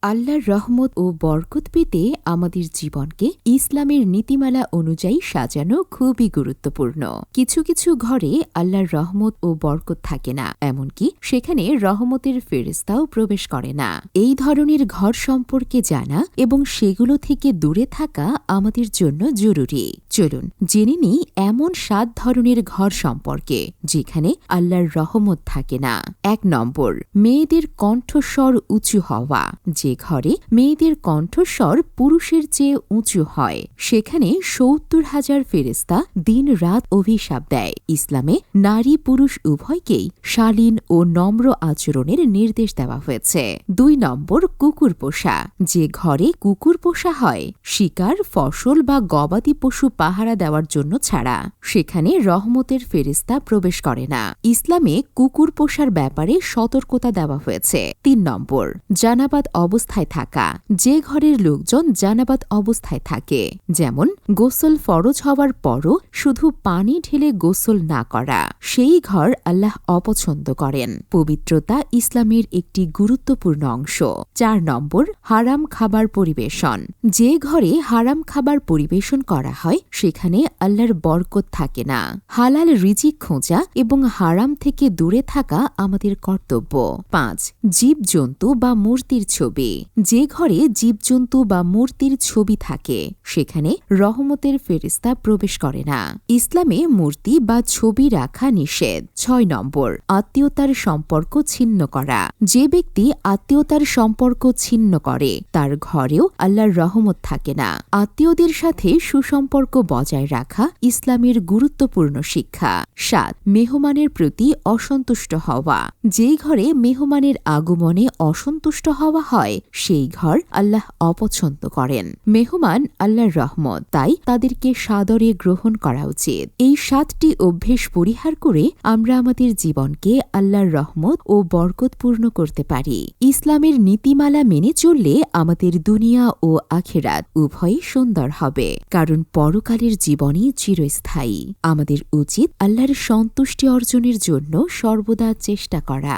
আল্লাহর রহমত ও বরকত পেতে আমাদের জীবনকে ইসলামের নীতিমালা অনুযায়ী সাজানো খুবই গুরুত্বপূর্ণ। কিছু কিছু ঘরে আল্লাহর রহমত ও বরকত থাকে না, এমনকি সেখানে রহমতের ফেরেশতাও প্রবেশ করে না। এই ধরনের ঘর সম্পর্কে জানা এবং সেগুলো থেকে দূরে থাকা আমাদের জন্য জরুরি। চলুন জেনে নিই এমন 7 ধরনের ঘর সম্পর্কে যেখানে আল্লাহর রহমত থাকে না। 1 নম্বর, মেয়েদের কণ্ঠস্বর উঁচু হওয়া। যে ঘরে মেয়েদের কণ্ঠস্বর পুরুষের চেয়ে উঁচু হয় সেখানে ৭০,০০০ ফেরেশতা দিন রাত অভিশাপ দেয়। ইসলামে নারী পুরুষ উভয়কেই শালীন ও নম্র আচরণের নির্দেশ দেওয়া হয়েছে। 2 নম্বর, কুকুর পোষা। যে ঘরে কুকুর পোষা হয় শিকার, ফসল বা গবাদি পশু পাহারা দেওয়ার জন্য ছাড়া সেখানে রহমতের ফেরেশতা প্রবেশ করে না। ইসলামে কুকুর পোষার ব্যাপারে সতর্কতা দেওয়া হয়েছে। 3 নম্বর, জানাবাত অবস্থায় থাকা। যে ঘরের লোকজন জানাবাত অবস্থায় থাকে, যেমন গোসল ফরজ হওয়ার পরও শুধু পানি ঢেলে গোসল না করা, সেই ঘর আল্লাহ অপছন্দ করেন। পবিত্রতা ইসলামের একটি গুরুত্বপূর্ণ অংশ। 4 নম্বর, হারাম খাবার পরিবেশন। যে ঘরে হারাম খাবার পরিবেশন করা হয় সেখানে আল্লাহর বরকত থাকে না। হালাল রিজিক খোঁজা এবং হারাম থেকে দূরে থাকা আমাদের কর্তব্য। 5, জীবজন্তু বা মূর্তির ছবি। যে ঘরে জীবজন্তু বা মূর্তির ছবি থাকে সেখানে রহমতের ফেরেশতা প্রবেশ করে না। ইসলামে মূর্তি বা ছবি রাখা নিষেধ। 6 নম্বর, আত্মীয়তার সম্পর্ক ছিন্ন করা। যে ব্যক্তি আত্মীয়তার সম্পর্ক ছিন্ন করে তার ঘরেও আল্লাহর রহমত থাকে না। আত্মীয়দের সাথে সুসম্পর্ক বজায় রাখা ইসলামের গুরুত্বপূর্ণ শিক্ষা। 7, মেহমানের প্রতি অসন্তুষ্ট হওয়া। যে ঘরে মেহমানের আগমনে অসন্তুষ্ট হওয়া হয় সেই ঘর আল্লাহ অপছন্দ করেন। মেহমান আল্লাহর রহমত, তাই তাদেরকে সাদরে গ্রহণ করা উচিত। এই 7টি অভ্যেস পরিহার করে আমরা আমাদের জীবনকে আল্লাহর রহমত ও বরকতপূর্ণ করতে পারি। ইসলামের নীতিমালা মেনে চললে আমাদের দুনিয়া ও আখিরাত উভয়ই সুন্দর হবে, কারণ পরকালের জীবনই চিরস্থায়ী। আমাদের উচিত আল্লাহর সন্তুষ্টি অর্জনের জন্য সর্বদা চেষ্টা করা।